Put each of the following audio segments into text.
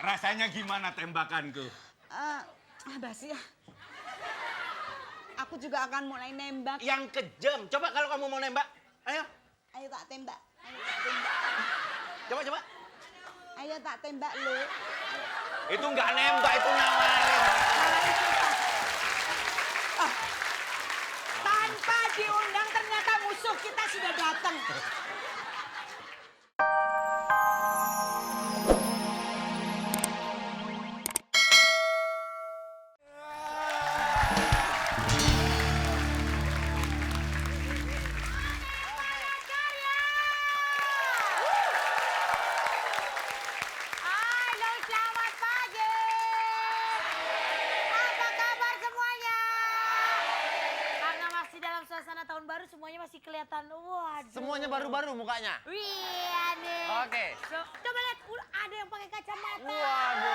Rasanya gimana tembakanku? Basi ya. Aku juga akan mulai nembak. Yang kejam. Coba kalau kamu mau nembak. Ayo. Ayo tak tembak. Ayo tak tembak. Coba. Ayo tak tembak lu. Itu nggak nembak, itu nawarin. Tanpa diundang ternyata musuh kita sudah datang. Halo, selamat pagi. Apa kabar semuanya? Karena masih dalam suasana tahun baru, semuanya masih kelihatan. Waduh. Semuanya baru-baru mukanya. Iya nih. Oke. Coba lihat, ada yang pakai kacamata. Waduh.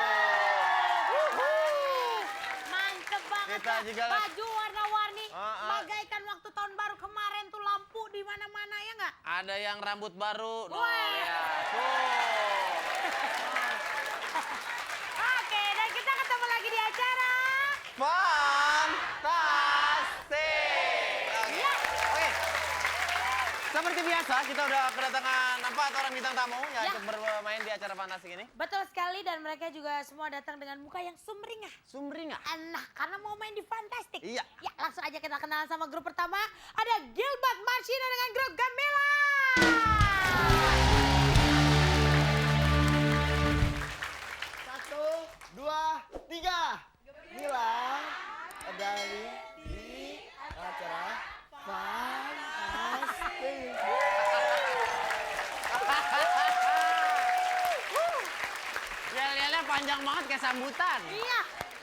Mantep banget. Kita ya. juga Baju warna-warni. Ah. Bagaikan waktu tahun baru kemarin tuh lampu di mana-mana ya nggak? Ada yang rambut baru. Wah. Lihat. Tuh. Oke, dan kita ketemu lagi di acara. Fantastik. Ya. Oke. Seperti biasa, kita udah kedatangan 4 orang bintang tamu yang Ya. ikut bermain di acara fantastik ini. Betul sekali, dan mereka juga semua datang dengan muka yang sumringah. Sumringah. Nah, karena mau main di Fantastik. Iya. Ya, langsung aja kita kenalan sama grup pertama. Ada Gilbert Marshina dengan grup Gamila. Satu, dua, tiga. Bilang dari di acara Fantastik. Yel-yelnya panjang banget kayak sambutan. Iya.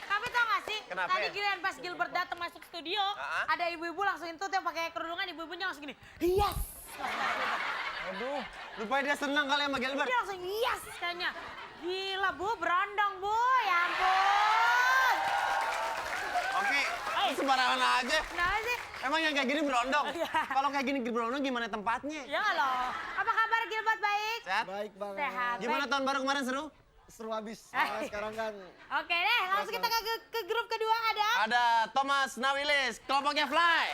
Tapi tau gak sih, Kenapa tadi ya? giliran pas Gilbert datang masuk studio, ada ibu-ibu langsung itu yang pakai kerudungan, ibu-ibunya langsung gini, yes! Aduh, rupanya dia senang kali sama Gilbert. Dia langsung yes kayaknya. Gila Bu, berondong Bu, ya ampun. Oke, lu sembarangan aja. Kenapa sih? Emang yang kayak gini berondong? Iya. Kalau kayak gini berondong gimana tempatnya? Ya loh. Apa kabar Gilbert, baik? Sehat? Baik banget. Sehat. Gimana tahun baru kemarin seru? Seru habis. Nah, sekarang kan Oke deh, langsung kita ke grup kedua ada. Ada Thomas Nawilis, kelompoknya Fly.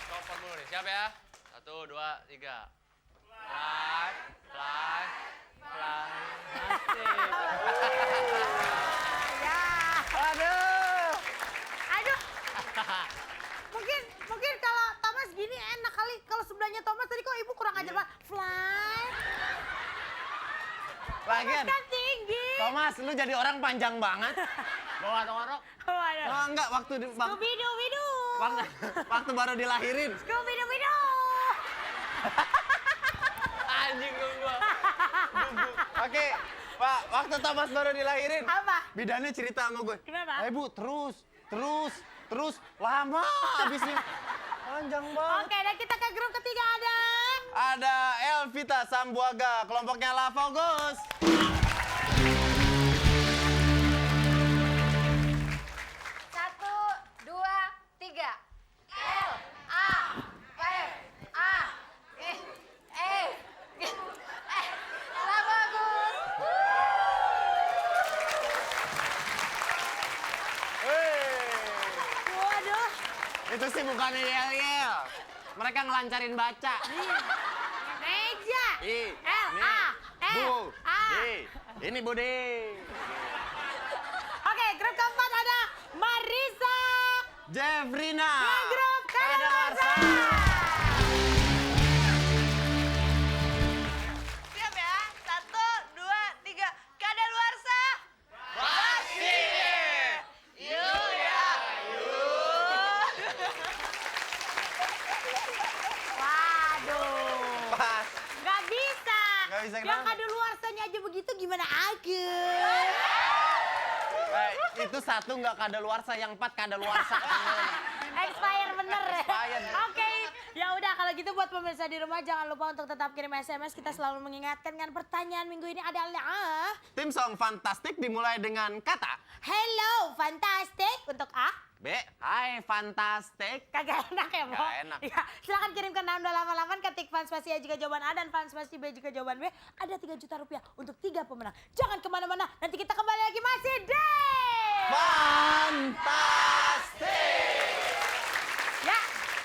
Kelompok dulu nih, siap ya? 1, 2, 3. Fly, fly, fly. Asik. Ya. Aduh. Aduh. Mungkin kalau Thomas gini enak kali. Kalau sebelahnya Thomas tadi kok ibu kurang ajar banget. Fly. Lagian, Kan tinggi. Thomas, lu jadi orang panjang banget. Bawa tongorok. Waduh. Oh enggak, waktu Scooby-Doo. waktu baru dilahirin. Scooby-Doo. Anjing lu gua. Oke, Pak, waktu Thomas baru dilahirin. Apa? Bidannya cerita sama gue. Kenapa? Ayo Bu, terus. Lama abisnya. Panjang banget. Oke, dan kita ke grup ketiga ada. Ada Elvita Sambuaga, kelompoknya La Fogus. Satu, dua, tiga. L, A, F, A, lah bagus. Waduh. Itu sih bukannya yel-yel. Mereka ngelancarin baca. Meja. Ih, L, nih. A, F, Bu, A. Ini Budi. Oke, grup keempat ada Marisa. Jeffrina. Dan grup Kadaluarsa. Siap ya? Satu, dua, tiga. Kadaluarsa. Waduh. Pas. Nggak bisa. Nggak bisa Yang kenapa? kadaluarsanya aja begitu gimana aku? Itu satu nggak kadaluarsa, yang 4 kadaluarsa. Expire bener. Expired. Oke, ya udah kalau gitu buat pemirsa di rumah jangan lupa untuk tetap kirim SMS. Kita selalu mengingatkan kan pertanyaan minggu ini adalah Tim Song Fantastik dimulai dengan kata Hello Fantastic untuk A. B. Hai, fantastik. Kagak enak ya, Bo? Nggak enak. Ya, silakan kirimkan 6288, ketik fans pasti A jika jawaban A dan fans pasti B jika jawaban B. Ada 3 juta rupiah untuk 3 pemenang. Jangan kemana-mana, nanti kita kembali lagi masih di... Fantastik. Ya,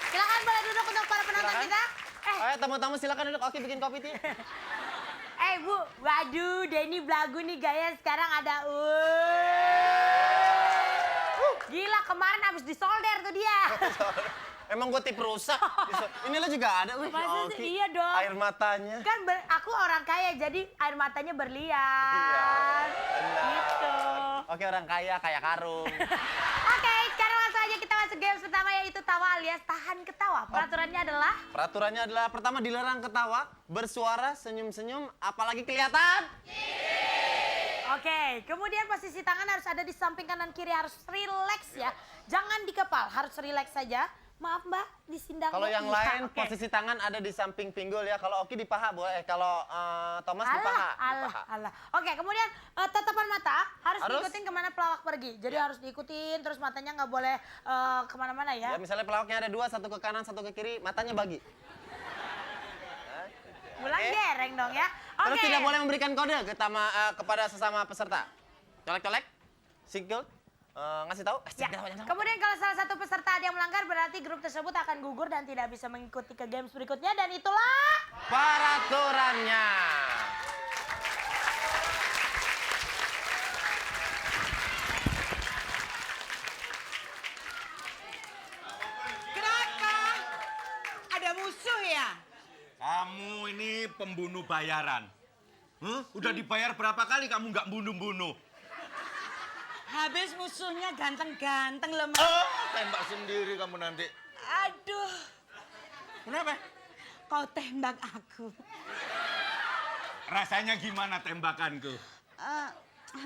silakan boleh duduk untuk para penonton Silakan. kita. Ayo tamu-tamu silakan duduk. Oke, bikin kopi Ti. Bu, waduh, Denny belagu nih gaya sekarang ada gila, kemarin habis disolder tuh dia. Emang gue tip rusak. Ini lo juga ada, wih. Masa Oke. sih? Iya dong. Air matanya. Kan aku orang kaya, jadi air matanya berlian. Iya, benar. Gitu. Oke, orang kaya, kaya karung. Oke, sekarang langsung aja kita masuk games pertama, yaitu tawa alias tahan ketawa. Peraturannya adalah... Peraturannya adalah pertama dilarang ketawa, bersuara, senyum-senyum, apalagi kelihatan. Oke, kemudian posisi tangan harus ada di samping kanan kiri, harus relax ya. Jangan di kepal, harus relax saja. Maaf Mbak, di sindang. Kalau yang Iya, lain oke. posisi tangan ada di samping pinggul ya. Kalau Oki di paha boleh. Kalau Thomas di paha. Di paha. Alah. Oke, kemudian tatapan mata harus Harus? diikutin kemana pelawak pergi. Jadi harus diikutin, terus matanya nggak boleh kemana-mana ya. Ya misalnya pelawaknya ada 2, satu ke kanan, satu ke kiri, matanya bagi. Bulan Oke. gereng dong ya. Oke. Terus tidak boleh memberikan kode kepada sesama peserta. Colek-colek, sikut, ngasih tahu. Ya. Kemudian kalau salah satu peserta ada yang melanggar, berarti grup tersebut akan gugur dan tidak bisa mengikuti ke games berikutnya. Dan itulah... Peraturannya. Kenapa? Ada musuh ya? Kamu ini pembunuh bayaran. Udah dibayar berapa kali kamu nggak bunuh-bunuh? Habis musuhnya ganteng-ganteng lemah. Oh, tembak sendiri kamu nanti. Aduh, Kenapa? kau tembak aku. Rasanya gimana tembakanku?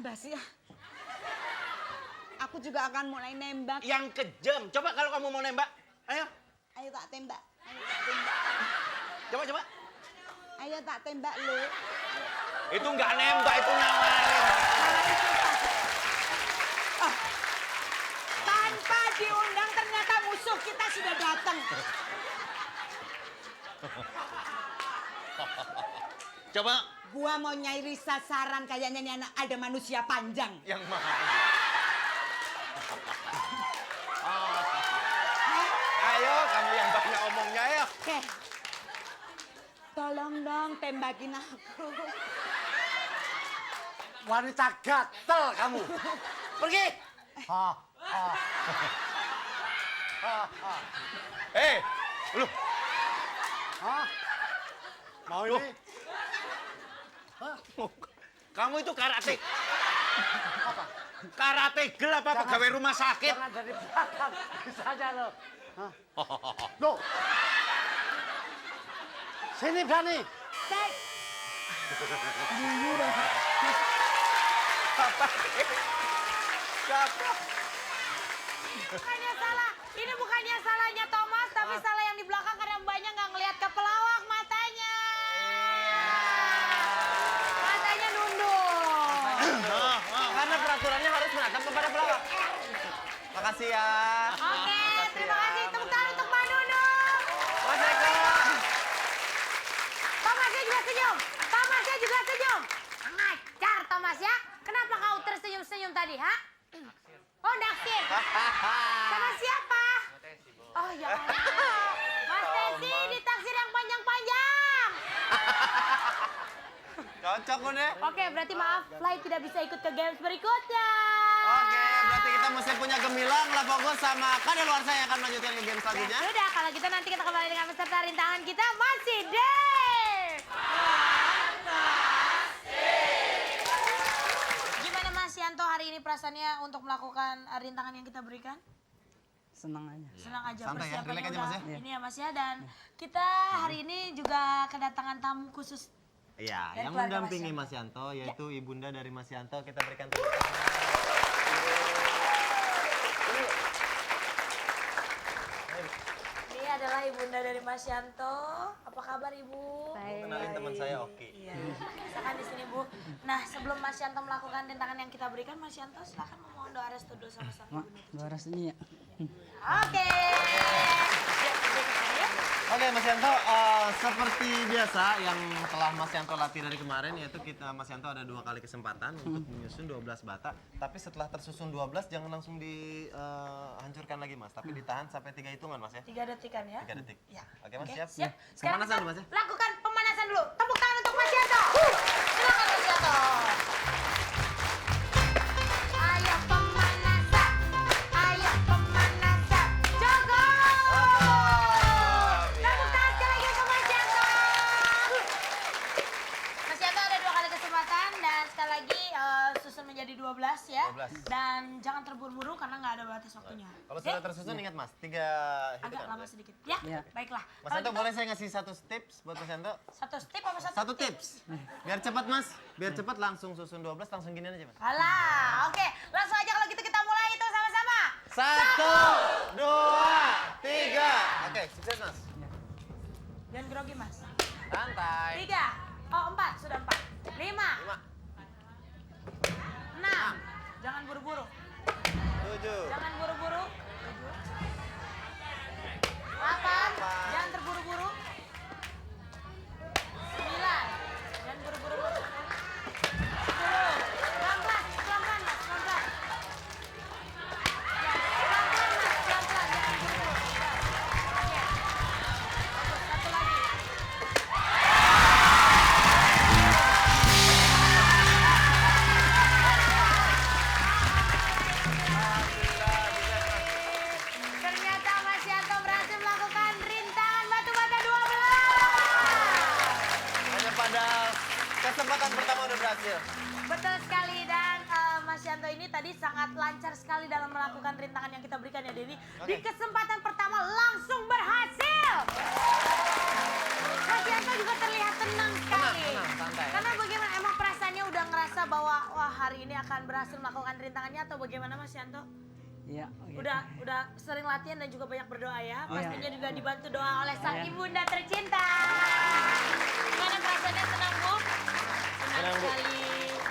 Basi ya. Aku juga akan mulai nembak. Yang kejam. Coba kalau kamu mau nembak. Ayo. Ayo tak tembak. Ayo tak tembak. Coba. Ayo tak tembak lu. Itu nggak nembak, itu nawarin. Tanpa diundang ternyata musuh kita sudah datang. Coba Gua mau nyari sasaran kayaknya nih anak ada manusia panjang. yang mana? Ayo, kamu yang banyak omongnya ya. Oke. Tolong dong tembakin aku. Wanita gatel kamu. Pergi. Lu. Mau Loh. ini? Kamu itu karate. Karate gel apa pegawai rumah sakit? Jangan dari belakang. Bisa aja lo. Loh. Sini berani. Bukannya salah, ini bukannya salahnya Thomas, tapi salah yang di belakang karena mbaknya nggak ngelihat ke pelawak matanya. Matanya nunduk. Karena peraturannya harus menatap kepada pelawak. Makasih ya. Oke, terima kasih. Tepuk tangan untuk Mbak Nunung. Mas Eko. Thomasnya juga senyum. Thomasnya juga senyum. Ngajar Thomas ya. Kenapa kau tersenyum-senyum tadi, ha? Oh, naksir. Sama siapa? Oh, ya Allah. Mas Tesi ditaksir yang panjang-panjang. Cocok udah. Oke, berarti maaf, Fly tidak bisa ikut ke games berikutnya. Oke, berarti kita mesti punya Gemilang, Lavogos, sama Kadaluarsa yang akan melanjutkan ke game Ya selanjutnya. sudah, kalau gitu nanti kita kembali dengan peserta rintangan kita masih di... Gimana Mas Yanto hari ini perasaannya untuk melakukan rintangan yang kita berikan? Senang aja. Senang aja, Santai ya, persiapannya relax aja, udah Mas ya. ini ya Mas ya. Dan kita hari ini juga kedatangan tamu khusus. Iya, Dari yang keluarga mendampingi Mas Mas Yanto, yaitu ibunda dari Mas Yanto. Kita berikan tepuk tangan. Ini adalah ibunda dari Mas Yanto. Apa kabar Ibu? Kenalin teman saya, Oki. Iya, silakan di sini Bu. Nah, sebelum Mas Yanto melakukan rintangan yang kita berikan, Mas Yanto silakan memohon doa restu dulu sama sang Mak, ibu. doa restunya ya. Oke. Oke, Mas Yanto, seperti biasa yang telah Mas Yanto latih dari kemarin, yaitu Mas Yanto ada 2 kali kesempatan untuk menyusun 12 bata. Tapi setelah tersusun 12, jangan langsung dihancurkan lagi, Mas. Tapi ditahan sampai 3 hitungan, Mas ya. 3 detikan ya. 3 detik. Ya. Oke, Mas, Oke, siap? siap. Sekarang Pemanasan kita dulu, Mas ya. lakukan pemanasan dulu. Tepuk tangan untuk Mas Yanto. Silakan Mas Yanto. Ayo pemanasan. Ayo pemanasan. Cukup. Tepuk tangan sekali lagi untuk Mas Yanto. Mas Yanto ada 2 kali kesempatan dan sekali lagi susun menjadi 12 ya. 12. Dan jangan terburu-buru karena nggak ada batas waktunya. Kalau Oke? sudah tersusun, ingat, Mas, 3 Agak hitungan. lama sedikit. Ya, Ya. baiklah. Mas Kalau Yanto, gitu, boleh saya ngasih 1 tips buat Mas Yanto? 1 tip apa 1 1 tips. Biar cepat, Mas. Biar cepat langsung susun 12, langsung gini aja, Mas. Alah, oke. Langsung aja kalau gitu kita mulai itu sama-sama. 1, 2, 3. Oke, sukses, Mas. Jangan grogi, Mas. Santai. 3. Oh, 4. Sudah 4. 5. 5, 6. Jangan buru-buru. 7, Jangan buru-buru. 8. Jangan terburu-buru. 9. Jangan buru-buru. 10. Pelan-pelan, pelan-pelan, Mas. Pelan-pelan. Ya, pelan-pelan, Mas. Pelan-pelan. Jangan buru-buru. Oke. Bagus. 1 lagi. Ternyata Mas Yanto berhasil melakukan rintangan batu bata 12. hanya pada kesempatan pertama udah berhasil. Betul sekali dan Mas Yanto ini tadi sangat lancar sekali dalam melakukan rintangan yang kita berikan ya Denny. Di Oke. kesempatan pertama langsung berhasil. Mas Yanto juga terlihat tenang sekali. Tenang, santai. Karena bagaimana emang perasaannya udah ngerasa bahwa wah hari ini akan berhasil melakukan rintangannya atau bagaimana Mas Yanto? Iya. gitu. Udah sering latihan dan juga banyak berdoa ya. Iya. Pastinya juga dibantu doa oleh sang Iya. ibunda tercinta. Gimana perasaannya, senang Bu? Senang, Bu. sekali.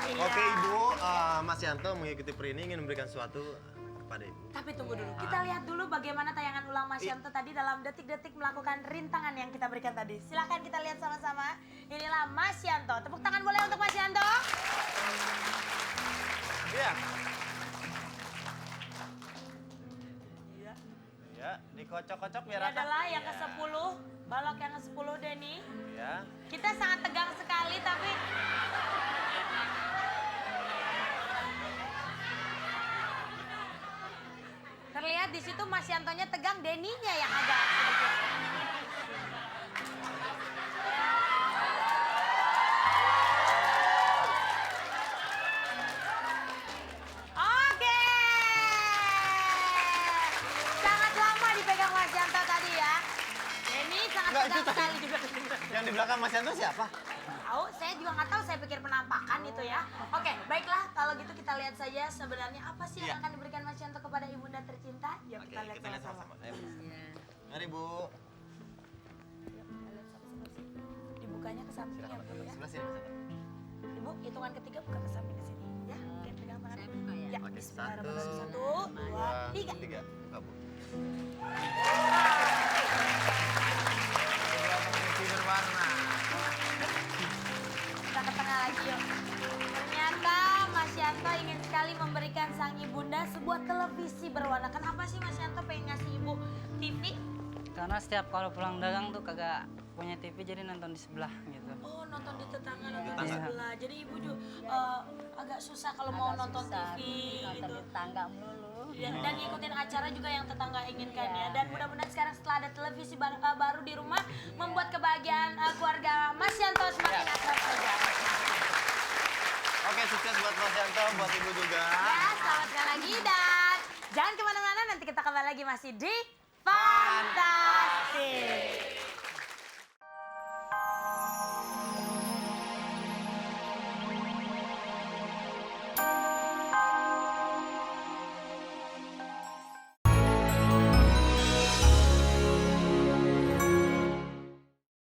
Iya. Oke, Ibu, Mas Yanto mengikuti Pri ini ingin memberikan sesuatu kepada Ibu. Tapi tunggu dulu, kita lihat dulu bagaimana tayangan ulang Mas Iya. Yanto tadi dalam detik-detik melakukan rintangan yang kita berikan tadi. Silahkan kita lihat sama-sama. Inilah Mas Yanto. Tepuk tangan boleh untuk Mas Yanto? Iya. Ya, dikocok-kocok biar Ini rata. adalah yang Iya. ke-10, balok yang ke-10 Denny. Ya. Kita sangat tegang sekali tapi terlihat di situ Mas Yantonya tegang, Denny-nya yang agak sedikit. Oke. Sangat lama dipegang Mas Yanto tadi ya. Denny sangat Enggak, itu tegang tadi. sekali juga. Yang di belakang Mas Yanto siapa? Tahu, saya juga nggak tahu, saya pikir penampakan itu ya. Oke, baiklah kalau gitu kita lihat saja sebenarnya apa sih yang Iya. akan diberikan Mas Yanto kepada ibunda tercinta. Yuk Oke, kita lihat kita lihat sama-sama. sama-sama. Ayo. Mari, Bu. Dibukanya ke samping ya, Bu ya. Sebelah sini, Mas Yanto. Ibu, hitungan ketiga buka ke samping ke sini. Ya, oke, pegang tangan. Ya, Oke, bismillahirrahmanirrahim. 1, 2, 3. 3. Buka, Bu. Televisi berwarna. Kita ke tengah lagi yuk. Ternyata Mas Yanto ingin sekali memberikan sang ibunda sebuah televisi berwarna. Kenapa sih Mas Yanto pengen ngasih ibu TV? Karena setiap kalau pulang dagang tuh kagak punya TV jadi nonton di sebelah gitu. Oh, nonton di tetangga, nonton di Iya. sebelah. Jadi ibu juga agak susah kalau mau nonton TV gitu. Tangga melulu. Ya, dan ngikutin acara juga yang tetangga inginkan ya. Dan mudah-mudahan sekarang setelah ada televisi baru di rumah membuat kebahagiaan keluarga Mas Yanto semakin akrab saja. Oke, sukses buat Mas Yanto, buat Ibu juga. Ya, selamat sekali lagi dan jangan kemana-mana, nanti kita kembali lagi masih di Fantastik.